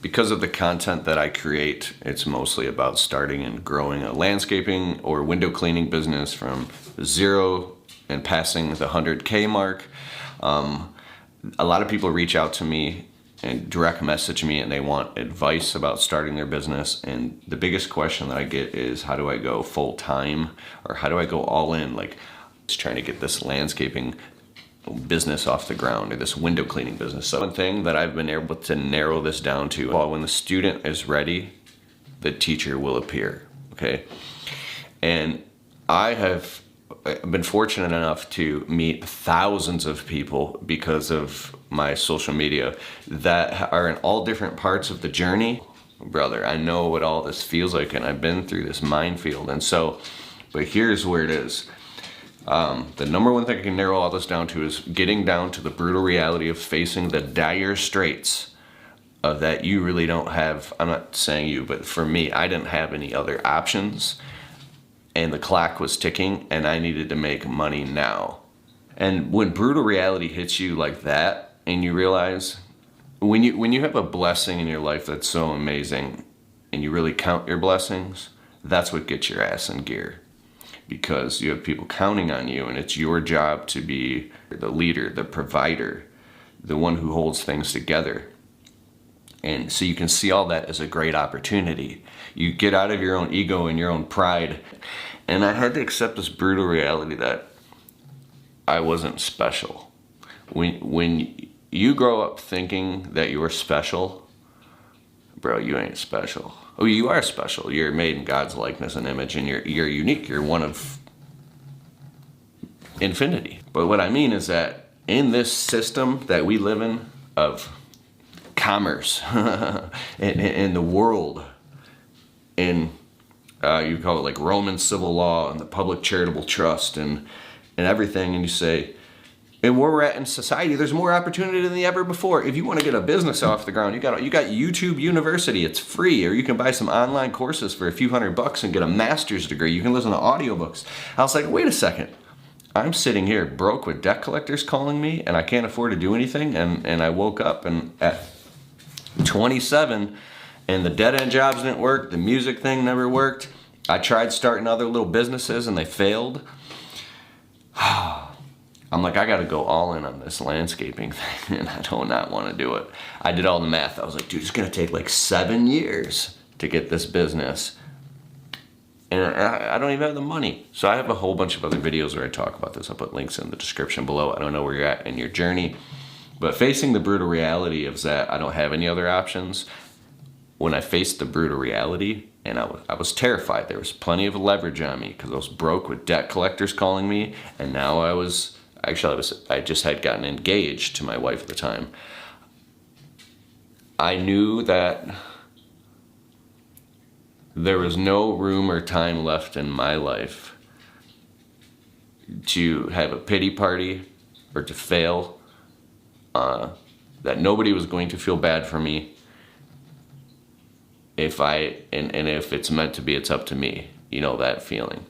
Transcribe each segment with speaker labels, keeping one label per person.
Speaker 1: because of the content that I create, it's mostly about starting and growing a landscaping or window cleaning business from zero and passing the 100K mark. A lot of people reach out to me and direct message me and they want advice about starting their business. And the biggest question that I get is, how do I go full time, or how do I go all in? Like, just trying to get this landscaping business off the ground, or this window cleaning business. So one thing that I've been able to narrow this down to, well, when the student is ready, the teacher will appear, okay? And I have been fortunate enough to meet thousands of people because of my social media that are in all different parts of the journey. Brother, I know what all this feels like, and I've been through this minefield. And so, but here's where it is. The number one thing I can narrow all this down to is getting down to the brutal reality of facing the dire straits of that you really don't have. I'm not saying you, but for me, I didn't have any other options. And the clock was ticking, and I needed to make money now. And when brutal reality hits you like that, and you realize, when you have a blessing in your life that's so amazing, and you really count your blessings, that's what gets your ass in gear. Because you have people counting on you, and it's your job to be the leader, the provider, the one who holds things together. And so you can see all that as a great opportunity. You get out of your own ego and your own pride. And I had to accept this brutal reality that I wasn't special. When you grow up thinking that you're special, bro, you ain't special. Oh, you are special. You're made in God's likeness and image, and you're unique. You're one of infinity. But what I mean is that in this system that we live in of commerce, in the world, in you call it like Roman civil law and the public charitable trust and everything, and you say, and where we're at in society, there's more opportunity than ever before. If you want to get a business off the ground, you got YouTube University. It's free, or you can buy some online courses for a few $100 and get a master's degree. You can listen to audiobooks. I was like, wait a second. I'm sitting here broke with debt collectors calling me, and I can't afford to do anything. And I woke up and at 27, and the dead-end jobs didn't work. The music thing never worked. I tried starting other little businesses, and they failed. I'm like, I got to go all in on this landscaping thing, and I do not want to do it. I did all the math. I was like, dude, it's going to take like 7 years to get this business. And I don't even have the money. So I have a whole bunch of other videos where I talk about this. I'll put links in the description below. I don't know where you're at in your journey. But facing the brutal reality of that I don't have any other options, when I faced the brutal reality, and I was terrified. There was plenty of leverage on me because I was broke with debt collectors calling me, and now I just had gotten engaged to my wife at the time. I knew that there was no room or time left in my life to have a pity party or to fail, that nobody was going to feel bad for me. If it's meant to be, it's up to me. You know that feeling.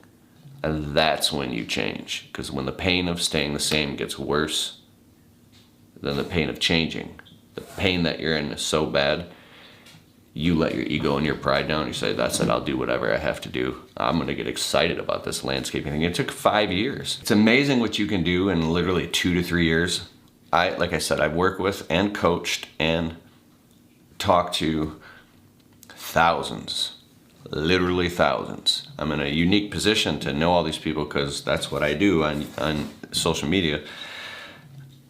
Speaker 1: And that's when you change. Because when the pain of staying the same gets worse than the pain of changing, the pain that you're in is so bad, you let your ego and your pride down. You say, that's it, I'll do whatever I have to do. I'm going to get excited about this landscaping thing. It took 5 years. It's amazing what you can do in literally 2 to 3 years. Like I said, I've worked with and coached and talked to thousands. Literally thousands. I'm in a unique position to know all these people because that's what I do on social media.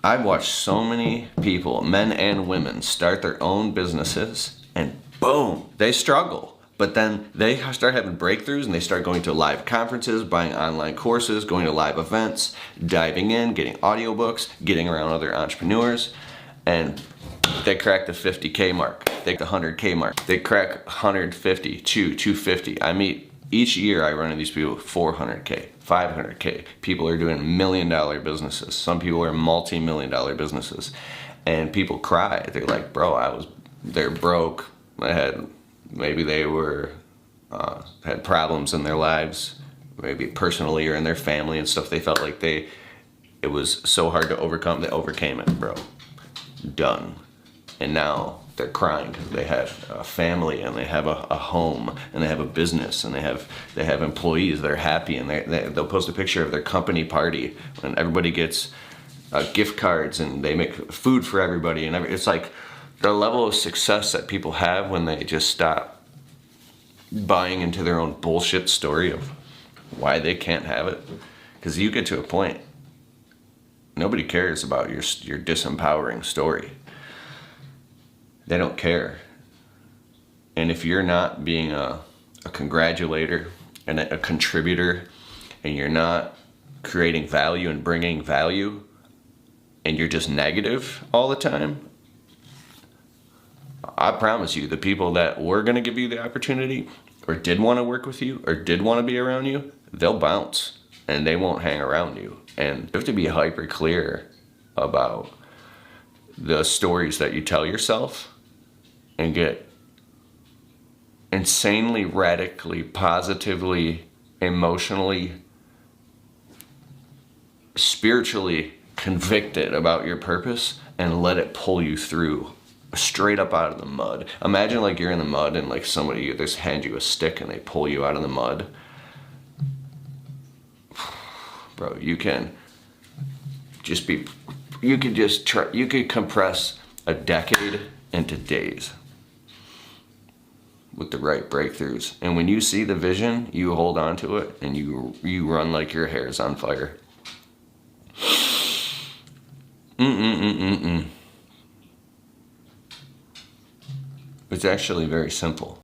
Speaker 1: I've watched so many people, men and women, start their own businesses, and boom, they struggle. But then they start having breakthroughs, and they start going to live conferences, buying online courses, going to live events, diving in, getting audiobooks, getting around other entrepreneurs, and they crack the 50K mark. They the 100K mark. They crack 150, 250. I meet each year I run into these people 400K, 500K. People are doing $1 million businesses. Some people are multi-million-dollar businesses, and people cry. They're like, bro, they're broke. Maybe they had problems in their lives, maybe personally or in their family and stuff. They felt like it was so hard to overcome. They overcame it, bro. Done. And now they're crying because they have a family and they have a home and they have a business and they have employees. They're happy, and they'll post a picture of their company party and everybody gets gift cards and they make food for everybody, and it's like the level of success that people have when they just stop buying into their own bullshit story of why they can't have it. Because you get to a point, nobody cares about your disempowering story. They don't care. And if you're not being a congratulator and a contributor, and you're not creating value and bringing value, and you're just negative all the time, I promise you, the people that were going to give you the opportunity or did want to work with you or did want to be around you, they'll bounce and they won't hang around you. And you have to be hyper clear about the stories that you tell yourself and get insanely, radically, positively, emotionally, spiritually convicted about your purpose and let it pull you through straight up out of the mud. Imagine like you're in the mud and like somebody just hand you a stick and they pull you out of the mud. Bro, you could compress a decade into days with the right breakthroughs. And when you see the vision, you hold on to it and you run like your hair is on fire. It's actually very simple.